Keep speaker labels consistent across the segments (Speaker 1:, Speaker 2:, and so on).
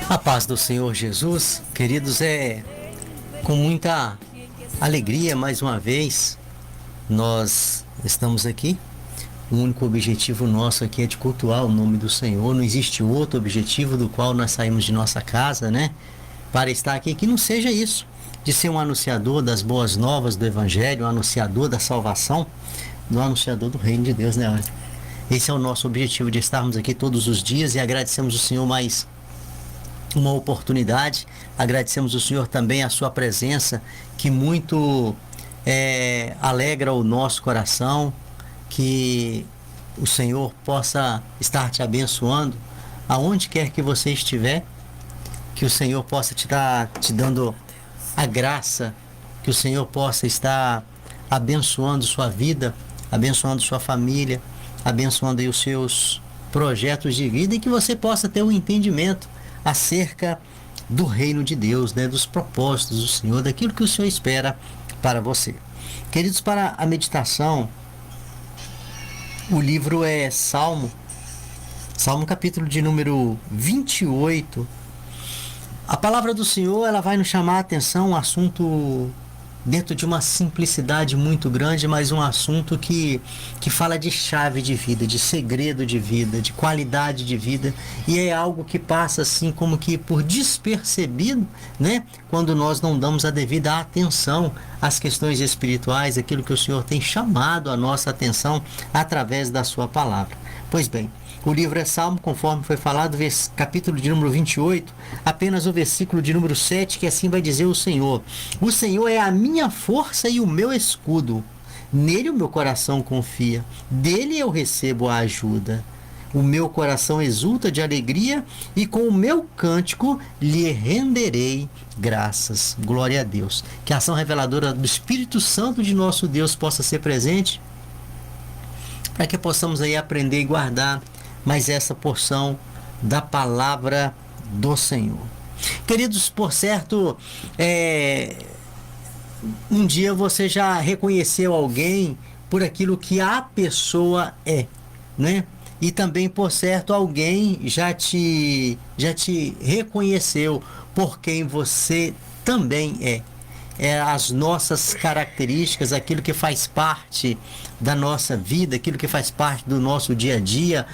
Speaker 1: A paz do Senhor Jesus, queridos, é com muita alegria mais uma vez nós estamos aqui. O único objetivo nosso aqui é de cultuar o nome do Senhor. Não existe outro objetivo do qual nós saímos de nossa casa, né? Para estar aqui, que não seja isso, de ser um anunciador das boas novas do Evangelho, um anunciador da salvação, um anunciador do reino de Deus, né? Esse é o nosso objetivo, de estarmos aqui todos os dias, e agradecemos o Senhor mais uma oportunidade. Agradecemos o Senhor também a sua presença, que muito alegra o nosso coração. Que o Senhor possa estar te abençoando aonde quer que você estiver, que o Senhor possa te dando a graça, que o Senhor possa estar abençoando sua vida, abençoando sua família, abençoando aí os seus projetos de vida, e que você possa ter um entendimento acerca do reino de Deus, né, dos propósitos do Senhor, daquilo que o Senhor espera para você. Queridos, para a meditação, o livro é Salmo capítulo de número 28. A palavra do Senhor, ela vai nos chamar a atenção, um assunto dentro de uma simplicidade muito grande, mas um assunto que fala de chave de vida, de segredo de vida, de qualidade de vida, e é algo que passa assim como que por despercebido, né? Quando nós não damos a devida atenção às questões espirituais, aquilo que o Senhor tem chamado a nossa atenção através da sua palavra. Pois bem, o livro é Salmo, conforme foi falado, capítulo de número 28, apenas o versículo de número 7, que assim vai dizer o Senhor: o Senhor é a minha força e o meu escudo, nele o meu coração confia, dele eu recebo a ajuda. O meu coração exulta de alegria e com o meu cântico lhe renderei graças. Glória a Deus. Que a ação reveladora do Espírito Santo de nosso Deus possa ser presente, para que possamos aí aprender e guardar mais essa porção da palavra do Senhor. Queridos, por certo, um dia você já reconheceu alguém por aquilo que a pessoa é, né? E também, por certo, alguém já te reconheceu por quem você também é. As nossas características, aquilo que faz parte da nossa vida, aquilo que faz parte do nosso dia a dia,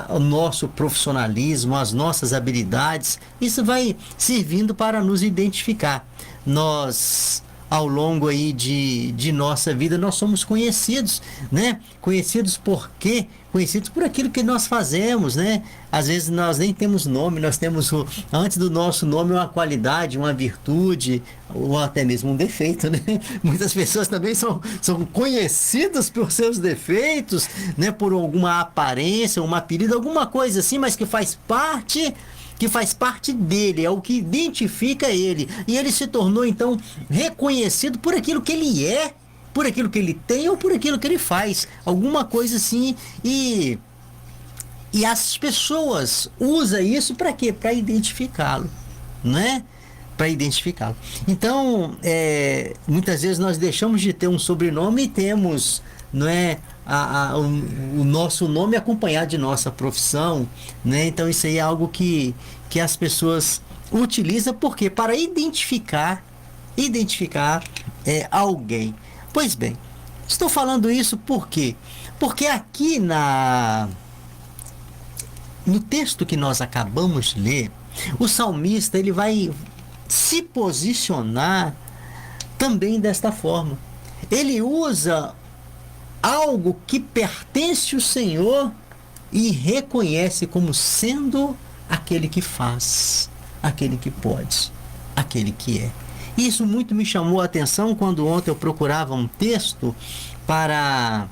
Speaker 1: o nosso profissionalismo, as nossas habilidades, isso vai servindo para nos identificar. Nós, ao longo aí de nossa vida, nós somos conhecidos, né? Conhecidos por quê? Conhecidos por aquilo que nós fazemos, né? Às vezes nós nem temos nome, nós temos antes do nosso nome uma qualidade, uma virtude, ou até mesmo um defeito, né? Muitas pessoas também são conhecidas por seus defeitos, né? Por alguma aparência, um apelido, alguma coisa assim, mas que faz parte dele, é o que identifica ele. E ele se tornou, então, reconhecido por aquilo que ele é, por aquilo que ele tem ou por aquilo que ele faz. Alguma coisa assim. E as pessoas usam isso para quê? Para identificá-lo, né? Para identificá-lo. Então, muitas vezes nós deixamos de ter um sobrenome e temos, não é, o nosso nome acompanhado de nossa profissão, né? Então isso aí é algo que as pessoas utilizam porque para identificar alguém. Pois bem, estou falando isso por quê? Porque aqui no texto que nós acabamos de ler, o salmista ele vai se posicionar também desta forma. Ele usa algo que pertence ao Senhor e reconhece como sendo aquele que faz, aquele que pode, aquele que é. Isso muito me chamou a atenção quando ontem eu procurava um texto para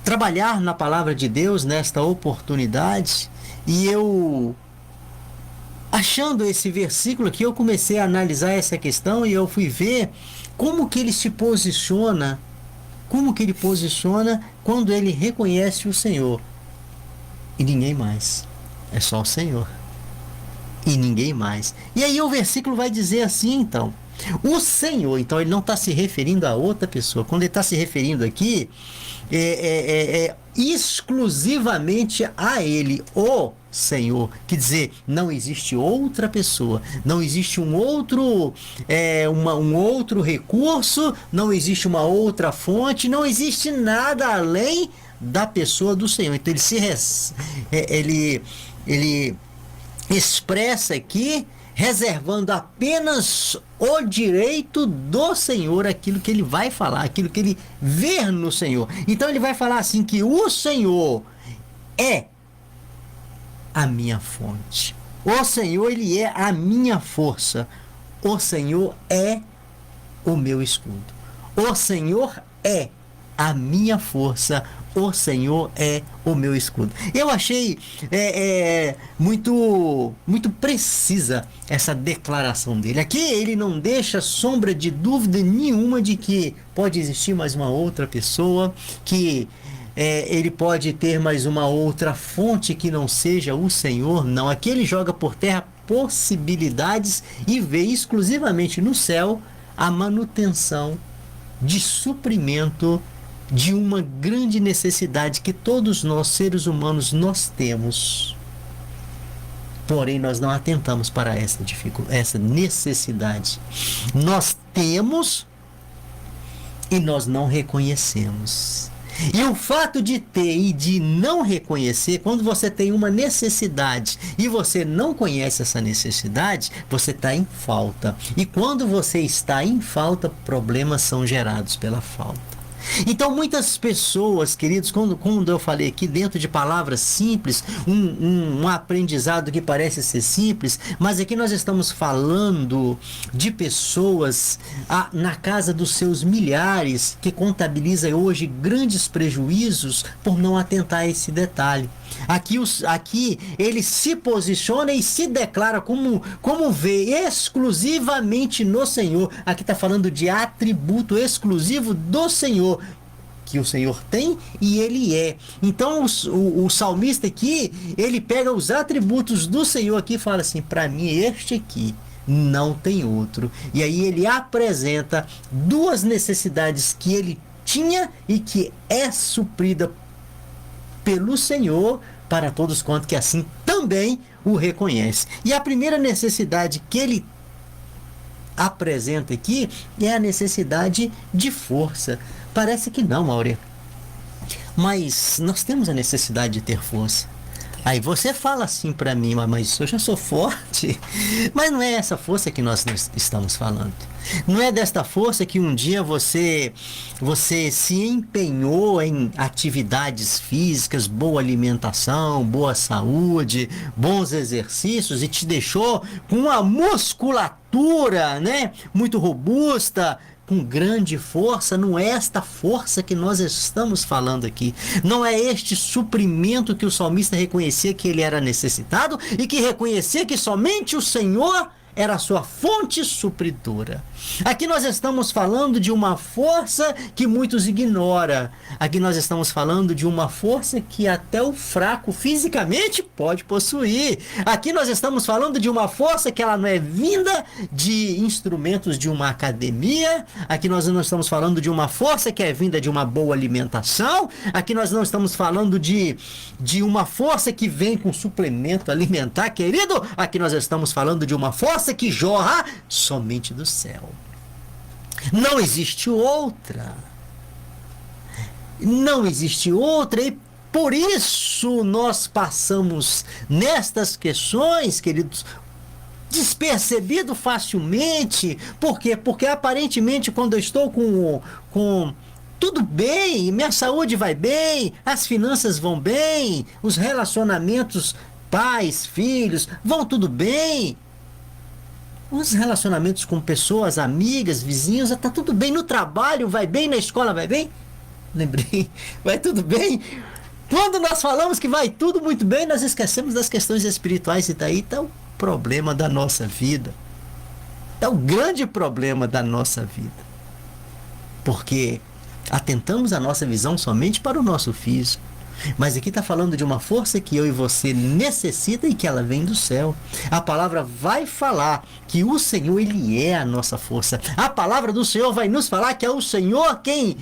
Speaker 1: trabalhar na palavra de Deus nesta oportunidade, e eu, achando esse versículo aqui, eu comecei a analisar essa questão e eu fui ver como que ele se posiciona, quando ele reconhece o Senhor. E ninguém mais. É só o Senhor. E ninguém mais. E aí o versículo vai dizer assim, então: O Senhor, então ele não está se referindo a outra pessoa. Quando ele está se referindo aqui, é exclusivamente a ele, o Senhor. Quer dizer, não existe outra pessoa, não existe um outro recurso, não existe uma outra fonte, não existe nada além da pessoa do Senhor. Então ele expressa aqui, reservando apenas o direito do Senhor, aquilo que ele vai falar, aquilo que ele vê no Senhor. Então ele vai falar assim, que o Senhor é a minha fonte. O Senhor, ele é a minha força. O Senhor é o meu escudo. O Senhor é a minha força. O Senhor é o meu escudo. Eu achei muito precisa essa declaração dele. Aqui ele não deixa sombra de dúvida nenhuma de que pode existir mais uma outra pessoa, que ele pode ter mais uma outra fonte que não seja o Senhor. Não, aqui ele joga por terra possibilidades e vê exclusivamente no céu a manutenção de suprimento de uma grande necessidade que todos nós, seres humanos, nós temos. Porém, nós não atentamos para essa necessidade. Nós temos e nós não reconhecemos. E o fato de ter e de não reconhecer, quando você tem uma necessidade e você não conhece essa necessidade, você está em falta. E quando você está em falta, problemas são gerados pela falta. Então muitas pessoas, queridos, quando eu falei aqui dentro de palavras simples, um aprendizado que parece ser simples, mas aqui nós estamos falando de pessoas na casa dos seus milhares, que contabiliza hoje grandes prejuízos por não atentar a esse detalhe. Aqui ele se posiciona e se declara como vê exclusivamente no Senhor. Aqui está falando de atributo exclusivo do Senhor, que o Senhor tem e ele é. Então o salmista aqui, ele pega os atributos do Senhor aqui e fala assim, para mim este aqui não tem outro. E aí ele apresenta duas necessidades que ele tinha e que é suprida pelo Senhor para todos quanto que assim também o reconhece. E a primeira necessidade que ele apresenta aqui é a necessidade de força. Parece que não, Áurea, mas nós temos a necessidade de ter força. Aí você fala assim para mim, mas eu já sou forte. Mas não é essa força que nós estamos falando. Não é desta força que um dia você se empenhou em atividades físicas, boa alimentação, boa saúde, bons exercícios e te deixou com uma musculatura, né, muito robusta, com grande força. Não é esta força que nós estamos falando aqui. Não é este suprimento que o salmista reconhecia que ele era necessitado e que reconhecia que somente o Senhor era a sua fonte supridora. Aqui nós estamos falando de uma força que muitos ignoram. Aqui nós estamos falando de uma força que até o fraco fisicamente pode possuir. Aqui nós estamos falando de uma força que ela não é vinda de instrumentos de uma academia. Aqui nós não estamos falando de uma força que é vinda de uma boa alimentação. Aqui nós não estamos falando de uma força que vem com suplemento alimentar, querido. Aqui nós estamos falando de uma força que jorra somente do céu. Não existe outra. Não existe outra, e por isso nós passamos nestas questões, queridos, despercebido facilmente. Por quê? Porque aparentemente quando eu estou com tudo bem, minha saúde vai bem, as finanças vão bem, os relacionamentos pais, filhos, vão tudo bem. Os relacionamentos com pessoas, amigas, vizinhos, está tudo bem. No trabalho vai bem, na escola vai bem. Lembrei, vai tudo bem. Quando nós falamos que vai tudo muito bem, nós esquecemos das questões espirituais. E daí está o problema da nossa vida. Está o grande problema da nossa vida. Porque atentamos a nossa visão somente para o nosso físico. Mas aqui está falando de uma força que eu e você necessita e que ela vem do céu. A palavra vai falar que o Senhor, Ele é a nossa força. A palavra do Senhor vai nos falar que é o Senhor quem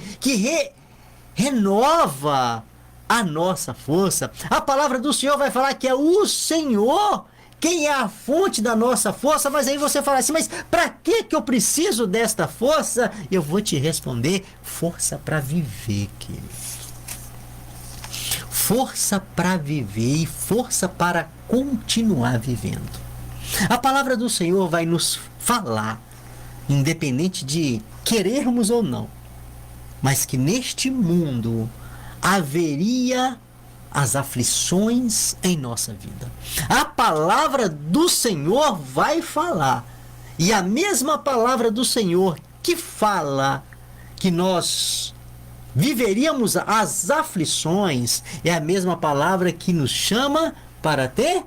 Speaker 1: renova a nossa força. A palavra do Senhor vai falar que é o Senhor quem é a fonte da nossa força. Mas aí você fala assim, mas para que eu preciso desta força? Eu vou te responder, força para viver, querido. Força para viver e força para continuar vivendo. A palavra do Senhor vai nos falar, independente de querermos ou não, mas que neste mundo haveria as aflições em nossa vida. A palavra do Senhor vai falar. E a mesma palavra do Senhor que fala que nós viveríamos as aflições é a mesma palavra que nos chama para ter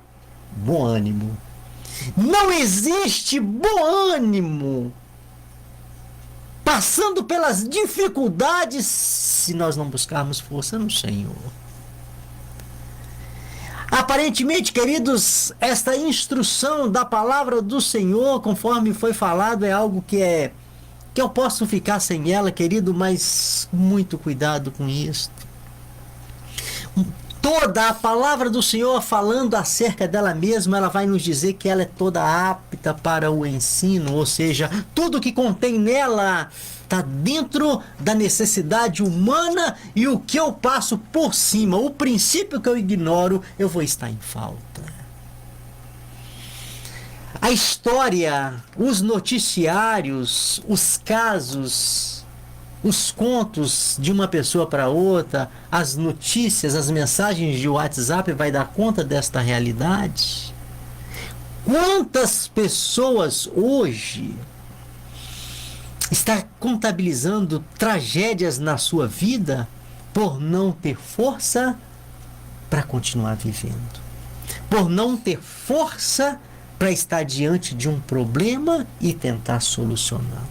Speaker 1: bom ânimo. Não existe bom ânimo passando pelas dificuldades se nós não buscarmos força no Senhor. Aparentemente, queridos, esta instrução da palavra do Senhor, conforme foi falado, é algo que eu posso ficar sem ela, querido, mas muito cuidado com isso. Toda a palavra do Senhor falando acerca dela mesma, ela vai nos dizer que ela é toda apta para o ensino, ou seja, tudo que contém nela está dentro da necessidade humana, e o que eu passo por cima, o princípio que eu ignoro, eu vou estar em falta. A história, os noticiários, os casos, os contos de uma pessoa para outra, as notícias, as mensagens de WhatsApp vai dar conta desta realidade? Quantas pessoas hoje está contabilizando tragédias na sua vida por não ter força para continuar vivendo, por não ter força para estar diante de um problema e tentar solucionar?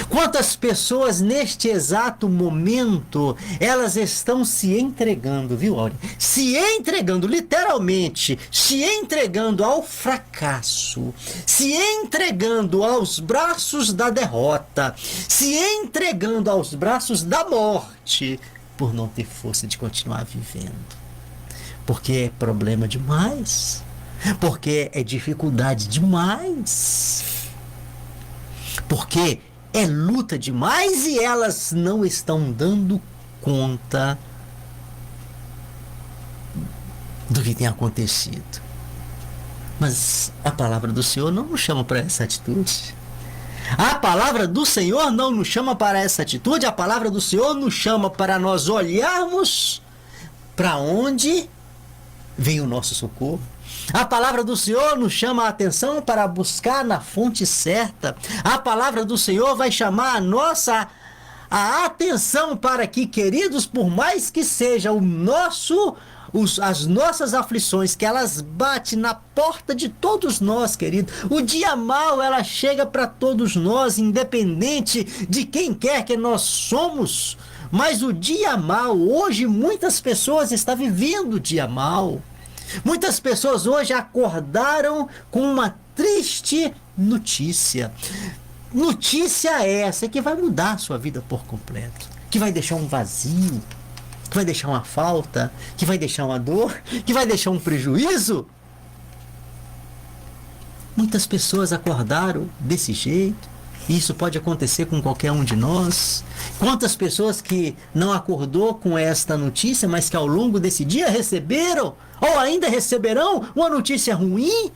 Speaker 1: Quantas pessoas neste exato momento, elas estão se entregando, viu, Áurea? Se entregando, literalmente, se entregando ao fracasso, se entregando aos braços da derrota, se entregando aos braços da morte, por não ter força de continuar vivendo. Porque é problema demais, porque é dificuldade demais, porque é luta demais e elas não estão dando conta do que tem acontecido. Mas a palavra do Senhor não nos chama para essa atitude. A palavra do Senhor não nos chama para essa atitude. A palavra do Senhor nos chama para nós olharmos para onde vem o nosso socorro. A palavra do Senhor nos chama a atenção para buscar na fonte certa. A palavra do Senhor vai chamar a atenção para que, queridos, por mais que seja as nossas aflições, que elas batem na porta de todos nós, querido. O dia mau, ela chega para todos nós, independente de quem quer que nós somos. Mas o dia mau, hoje muitas pessoas estão vivendo o dia mau. Muitas pessoas hoje acordaram com uma triste notícia. Notícia essa que vai mudar a sua vida por completo, que vai deixar um vazio, que vai deixar uma falta, que vai deixar uma dor, que vai deixar um prejuízo. Muitas pessoas acordaram desse jeito. Isso pode acontecer com qualquer um de nós. Quantas pessoas que não acordou com esta notícia, mas que ao longo desse dia receberam, ou ainda receberão, uma notícia ruim?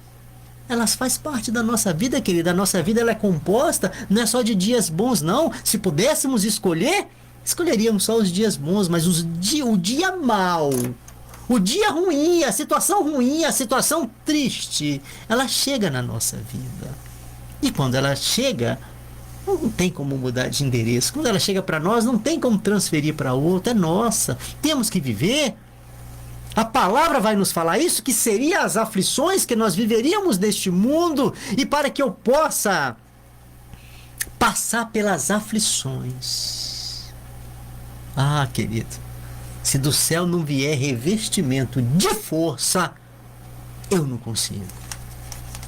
Speaker 1: Elas fazem parte da nossa vida, querida. A nossa vida, ela é composta, não é só de dias bons, não. Se pudéssemos escolher, escolheríamos só os dias bons, mas o dia mau, o dia ruim, a situação triste, ela chega na nossa vida. E quando ela chega, não tem como mudar de endereço. Quando ela chega para nós, não tem como transferir para outra. É nossa. Temos que viver. A palavra vai nos falar isso, que seriam as aflições que nós viveríamos neste mundo. E para que eu possa passar pelas aflições. Ah, querido, Se do céu não vier revestimento de força, eu não consigo.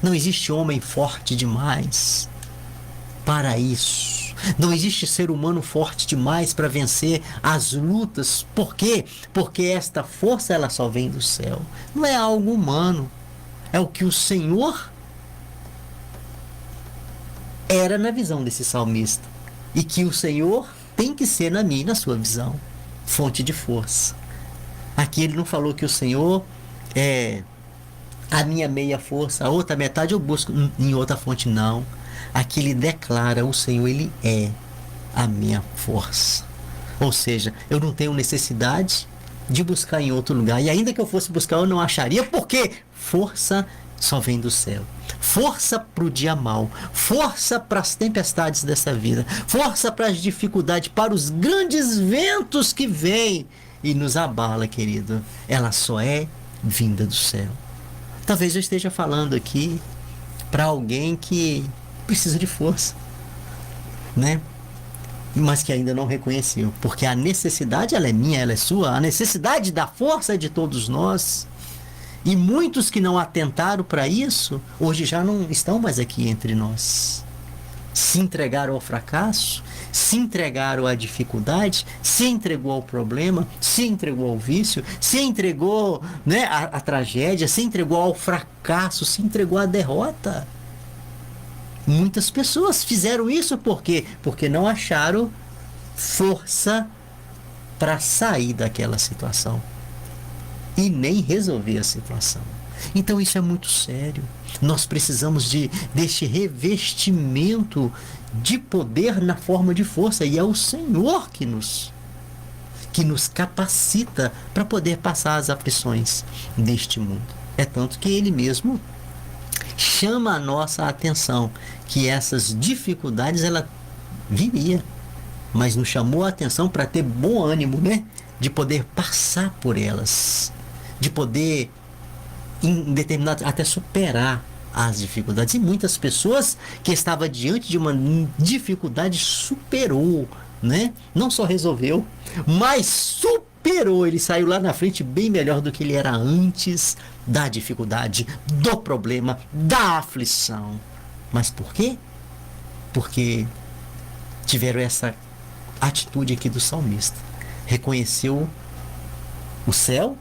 Speaker 1: Não existe homem forte demais para isso. Não existe ser humano forte demais para vencer as lutas. Por quê? Porque esta força ela só vem do céu. Não é algo humano. É o que o Senhor era na visão desse salmista. E que o Senhor tem que ser na minha e na sua visão. Fonte de força. Aqui ele não falou que o Senhor é a minha meia força, a outra metade eu busco em outra fonte, não. Aqui ele declara, o Senhor, ele é a minha força. Ou seja, eu não tenho necessidade de buscar em outro lugar. E ainda que eu fosse buscar, eu não acharia, porque força só vem do céu. Força para o dia mau, força para as tempestades dessa vida, força para as dificuldades, para os grandes ventos que vêm e nos abala, querido. Ela só é vinda do céu. Talvez eu esteja falando aqui para alguém que precisa de força, né? Mas que ainda não reconheceu, porque a necessidade ela é minha, ela é sua, a necessidade da força é de todos nós. E muitos que não atentaram para isso, hoje já não estão mais aqui entre nós. Se entregaram ao fracasso, se entregaram à dificuldade, se entregou ao problema, se entregou ao vício, se entregou, né, à tragédia, se entregou ao fracasso, se entregou à derrota. Muitas pessoas fizeram isso por quê? Porque não acharam força para sair daquela situação e nem resolver a situação. Então isso é muito sério. Nós precisamos deste revestimento de poder na forma de força, e é o Senhor que nos capacita para poder passar as aflições deste mundo. É tanto que Ele mesmo chama a nossa atenção que essas dificuldades ela viria, mas nos chamou a atenção para ter bom ânimo, né? De poder passar por elas, de poder em determinado até superar as dificuldades. E muitas pessoas que estavam diante de uma dificuldade superou, né? Não só resolveu, mas superou. Ele saiu lá na frente bem melhor do que ele era antes da dificuldade, do problema, da aflição. Mas por quê? Porque tiveram essa atitude aqui do salmista. Reconheceu o céu,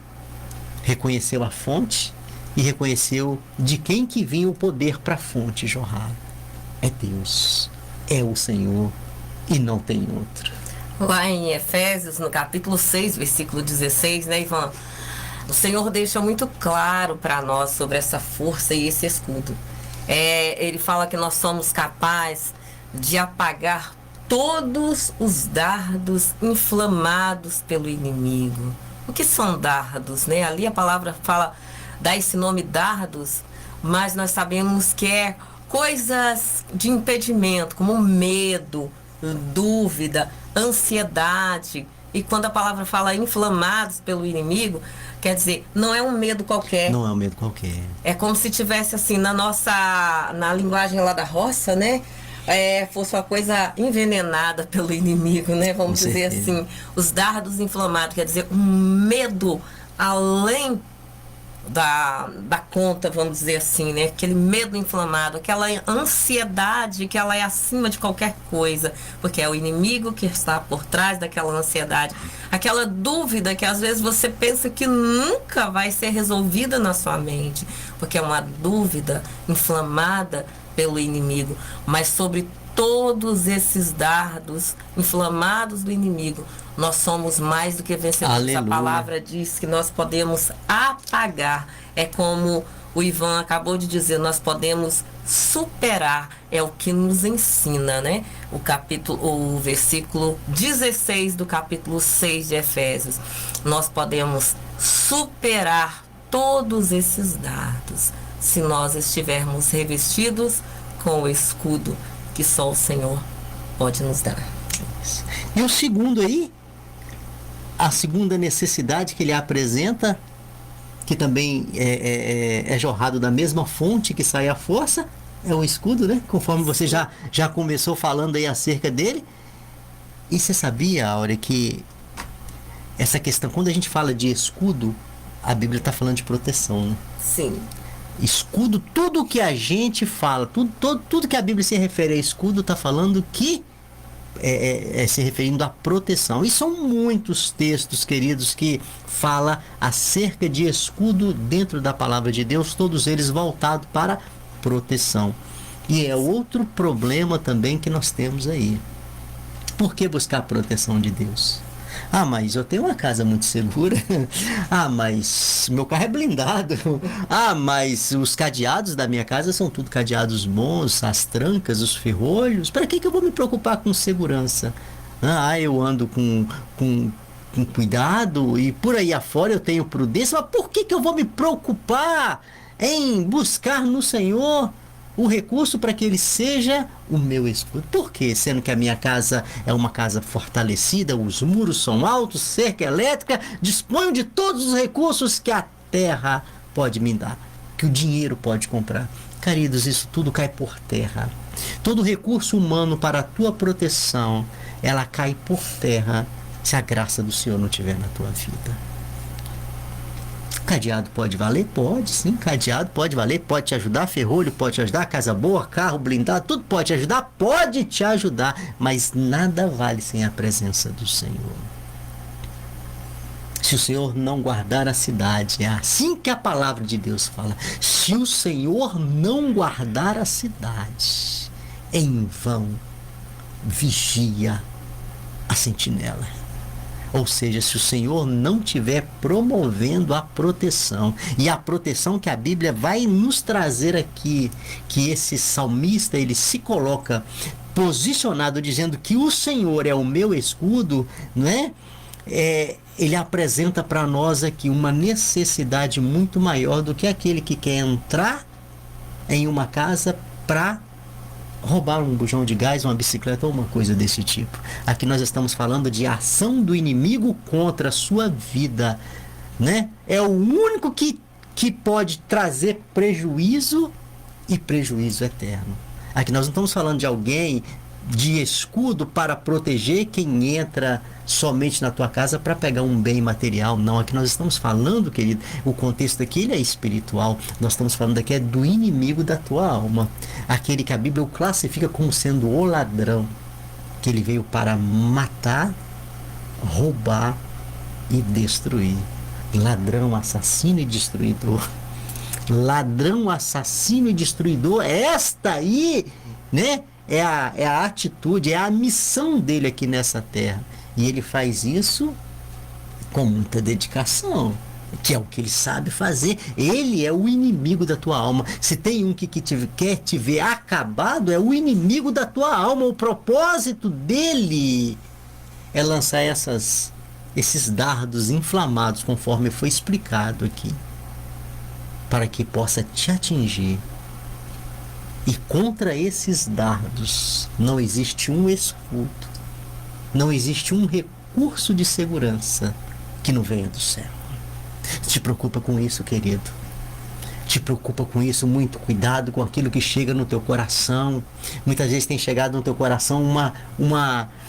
Speaker 1: reconheceu a fonte e reconheceu de quem que vinha o poder para a fonte jorrar. É Deus, é o Senhor e não tem outro.
Speaker 2: Lá em Efésios, no capítulo 6, versículo 16, né, Ivan? O Senhor deixa muito claro para nós sobre essa força e esse escudo. Ele fala que nós somos capazes de apagar todos os dardos inflamados pelo inimigo. O que são dardos, né? Ali a palavra fala, dá esse nome dardos, mas nós sabemos que é coisas de impedimento, como medo, dúvida, ansiedade. E quando a palavra fala inflamados pelo inimigo, quer dizer, não é um medo qualquer.
Speaker 1: Não é um medo qualquer.
Speaker 2: É como se tivesse assim, na linguagem lá da roça, né? Fosse uma coisa envenenada pelo inimigo, né? Vamos dizer assim, os dardos inflamados, quer dizer, um medo além da conta, vamos dizer assim, né? Aquele medo inflamado, aquela ansiedade que ela é acima de qualquer coisa, porque é o inimigo que está por trás daquela ansiedade, aquela dúvida que às vezes você pensa que nunca vai ser resolvida na sua mente, porque é uma dúvida inflamada pelo inimigo. Mas sobre todos esses dardos inflamados do inimigo, nós somos mais do que vencedores. Aleluia. A palavra diz que nós podemos apagar. É como o Ivan acabou de dizer, nós podemos superar. É o que nos ensina, né? O versículo 16 do capítulo 6 de Efésios. Nós podemos superar todos esses dardos se nós estivermos revestidos com o escudo que só o Senhor pode nos dar.
Speaker 1: E o segundo aí, a segunda necessidade que ele apresenta, que também é jorrado da mesma fonte que sai a força, é o escudo, né? Conforme você já começou falando aí acerca dele. E você sabia, Áurea, que essa questão, quando a gente fala de escudo, a Bíblia está falando de proteção, né?
Speaker 2: Sim.
Speaker 1: Escudo, tudo que a gente fala, tudo que a Bíblia se refere a escudo, está falando que se referindo à proteção. E são muitos textos, queridos, que fala acerca de escudo dentro da palavra de Deus, todos eles voltados para proteção. E é outro problema também que nós temos aí. Por que buscar a proteção de Deus? Ah, mas eu tenho uma casa muito segura. Ah, mas meu carro é blindado. Ah, mas os cadeados da minha casa são tudo cadeados bons, as trancas, os ferrolhos. Para que eu vou me preocupar com segurança? Ah, eu ando com cuidado e por aí afora eu tenho prudência. Mas por que eu vou me preocupar em buscar no Senhor o recurso para que ele seja o meu escudo? Por quê? Sendo que a minha casa é uma casa fortalecida, os muros são altos, cerca elétrica, disponho de todos os recursos que a terra pode me dar, que o dinheiro pode comprar. Queridos, isso tudo cai por terra. Todo recurso humano para a tua proteção, ela cai por terra se a graça do Senhor não estiver na tua vida. Cadeado pode valer? Pode, sim. Cadeado pode valer, pode te ajudar. Ferrolho pode te ajudar. Casa boa, carro blindado, tudo pode te ajudar. Pode te ajudar. Mas nada vale sem a presença do Senhor. Se o Senhor não guardar a cidade, é assim que a palavra de Deus fala. Se o Senhor não guardar a cidade, em vão vigia a sentinela. Ou seja, se o Senhor não estiver promovendo a proteção, e a proteção que a Bíblia vai nos trazer aqui, que esse salmista ele se coloca posicionado dizendo que o Senhor é o meu escudo, não é? Ele apresenta para nós aqui uma necessidade muito maior do que aquele que quer entrar em uma casa para roubar um bujão de gás, uma bicicleta ou uma coisa desse tipo. Aqui nós estamos falando de ação do inimigo contra a sua vida, né? É o único que pode trazer prejuízo e prejuízo eterno. Aqui nós não estamos falando de alguém de escudo para proteger quem entra somente na tua casa para pegar um bem material. Não, aqui nós estamos falando, querido, o contexto aqui ele é espiritual. Nós estamos falando aqui do inimigo da tua alma, aquele que a Bíblia o classifica como sendo o ladrão, que ele veio para matar, roubar e destruir. Ladrão, assassino e destruidor. Ladrão, assassino e destruidor. Esta aí, né? É a atitude, é a missão dele aqui nessa terra. E ele faz isso com muita dedicação, que é o que ele sabe fazer. Ele é o inimigo da tua alma. Se tem um que quer te ver acabado, é o inimigo da tua alma. O propósito dele é lançar esses dardos inflamados, conforme foi explicado aqui, para que possa te atingir. E contra esses dardos não existe um escudo, não existe um recurso de segurança que não venha do céu. Te preocupa com isso, querido. Te preocupa com isso, muito cuidado com aquilo que chega no teu coração. Muitas vezes tem chegado no teu coração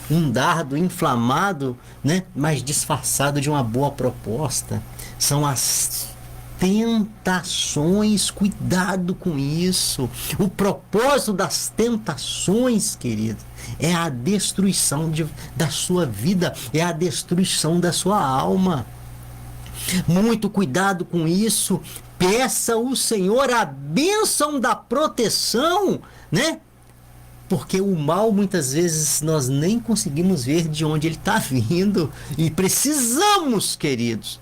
Speaker 1: um dardo inflamado, né? Mas disfarçado de uma boa proposta. São as tentações, cuidado com isso. O propósito das tentações, querido, é a destruição da sua vida, é a destruição da sua alma. Muito cuidado com isso. Peça ao Senhor a bênção da proteção, né? Porque o mal, muitas vezes, nós nem conseguimos ver de onde ele está vindo. E precisamos, queridos,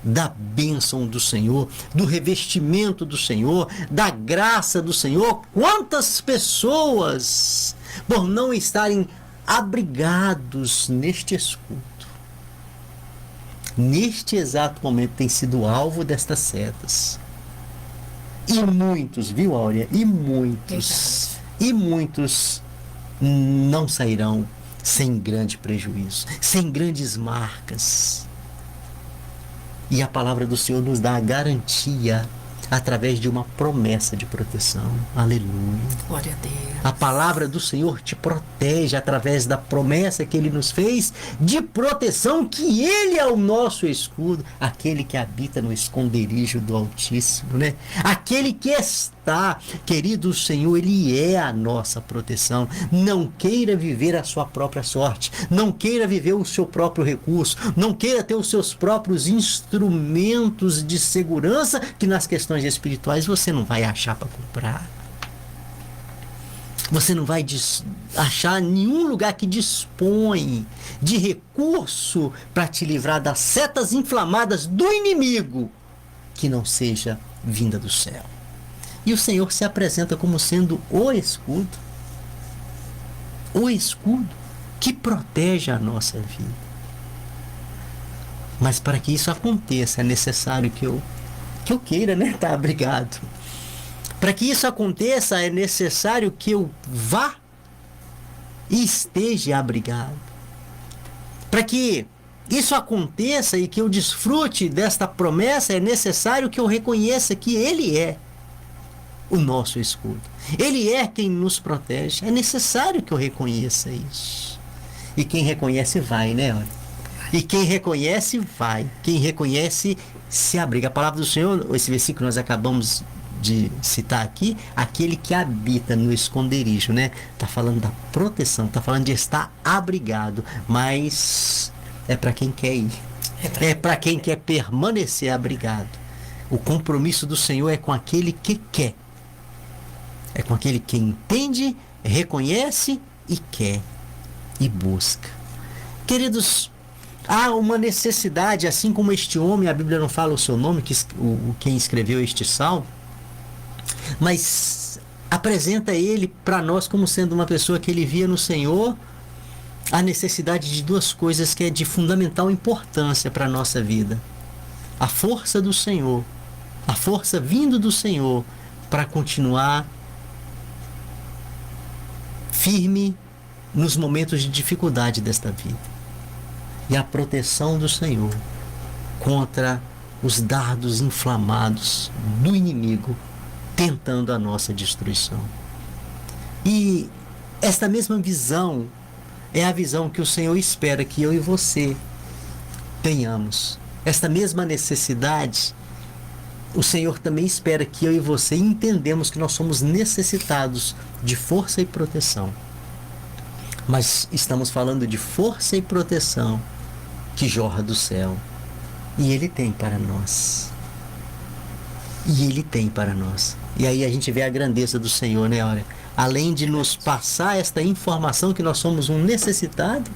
Speaker 1: da bênção do Senhor, do revestimento do Senhor, da graça do Senhor. Quantas pessoas, por não estarem abrigados neste escudo, neste exato momento, têm sido alvo destas setas. E muitos, viu, Áurea? E muitos não sairão sem grande prejuízo, sem grandes marcas. E a palavra do Senhor nos dá a garantia através de uma promessa de proteção. Aleluia.
Speaker 2: Glória a Deus.
Speaker 1: A palavra do Senhor te protege através da promessa que Ele nos fez de proteção, que Ele é o nosso escudo, aquele que habita no esconderijo do Altíssimo, né? Aquele que está, querido Senhor, Ele é a nossa proteção. Não queira viver a sua própria sorte, não queira viver o seu próprio recurso, não queira ter os seus próprios instrumentos de segurança que nas questões espirituais você não vai achar para comprar. Você não vai achar nenhum lugar que dispõe de recurso para te livrar das setas inflamadas do inimigo que não seja vinda do céu. E o Senhor se apresenta como sendo o escudo que protege a nossa vida. Mas para que isso aconteça é necessário que eu queira, né, estar abrigado. Para que isso aconteça, é necessário que eu vá e esteja abrigado. Para que isso aconteça e que eu desfrute desta promessa, é necessário que eu reconheça que Ele é o nosso escudo. Ele é quem nos protege. É necessário que eu reconheça isso. E quem reconhece vai, né? E quem reconhece vai. Quem reconhece se abriga. A palavra do Senhor, esse versículo que nós acabamos de citar aqui, aquele que habita no esconderijo, né? Tá falando da proteção, tá falando de estar abrigado, mas é para quem quer ir. É para quem quer permanecer abrigado. O compromisso do Senhor é com aquele que quer. É com aquele que entende, reconhece e quer e busca. Queridos, há uma necessidade, assim como este homem, a Bíblia não fala o seu nome, quem escreveu este salmo, mas apresenta ele para nós como sendo uma pessoa que ele via no Senhor a necessidade de duas coisas que é de fundamental importância para a nossa vida. A força do Senhor, a força vindo do Senhor para continuar firme nos momentos de dificuldade desta vida. E a proteção do Senhor contra os dardos inflamados do inimigo tentando a nossa destruição. E esta mesma visão é a visão que o Senhor espera que eu e você tenhamos. Esta mesma necessidade, o Senhor também espera que eu e você entendamos que nós somos necessitados de força e proteção. Mas estamos falando de força e proteção que jorra do céu. E Ele tem para nós. E Ele tem para nós. E aí a gente vê a grandeza do Senhor, né? Olha, além de nos passar esta informação que nós somos um necessitado,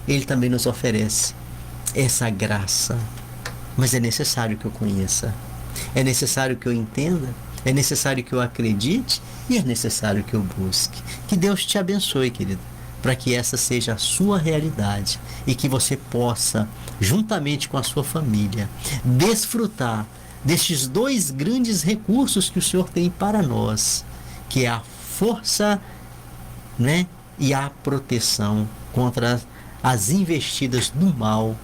Speaker 1: Ele também nos oferece essa graça. Mas é necessário que eu conheça. É necessário que eu entenda. É necessário que eu acredite. E é necessário que eu busque. Que Deus te abençoe, querido, para que essa seja a sua realidade e que você possa, juntamente com a sua família, desfrutar destes dois grandes recursos que o Senhor tem para nós, que é a força, né, e a proteção contra as investidas do mal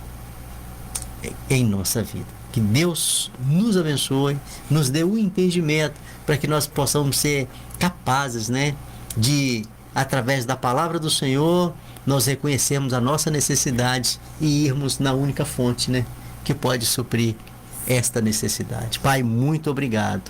Speaker 1: em nossa vida. Que Deus nos abençoe, nos dê o entendimento para que nós possamos ser capazes, né, de, através da palavra do Senhor, nós reconhecermos a nossa necessidade e irmos na única fonte, né, que pode suprir esta necessidade. Pai, muito obrigado.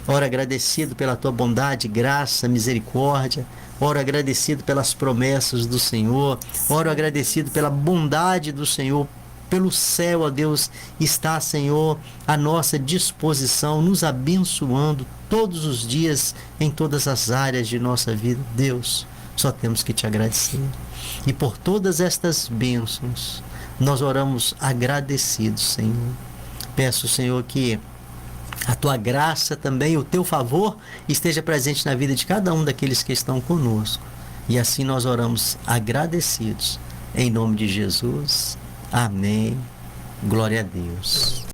Speaker 1: Ora, agradecido pela tua bondade, graça, misericórdia. Ora, agradecido pelas promessas do Senhor. Ora, agradecido pela bondade do Senhor. Pelo céu, ó Deus, está, Senhor, à nossa disposição, nos abençoando todos os dias, em todas as áreas de nossa vida. Deus, só temos que te agradecer. E por todas estas bênçãos, nós oramos agradecidos, Senhor. Peço, Senhor, que a tua graça também, o teu favor, esteja presente na vida de cada um daqueles que estão conosco. E assim nós oramos agradecidos. Em nome de Jesus. Amém. Glória a Deus.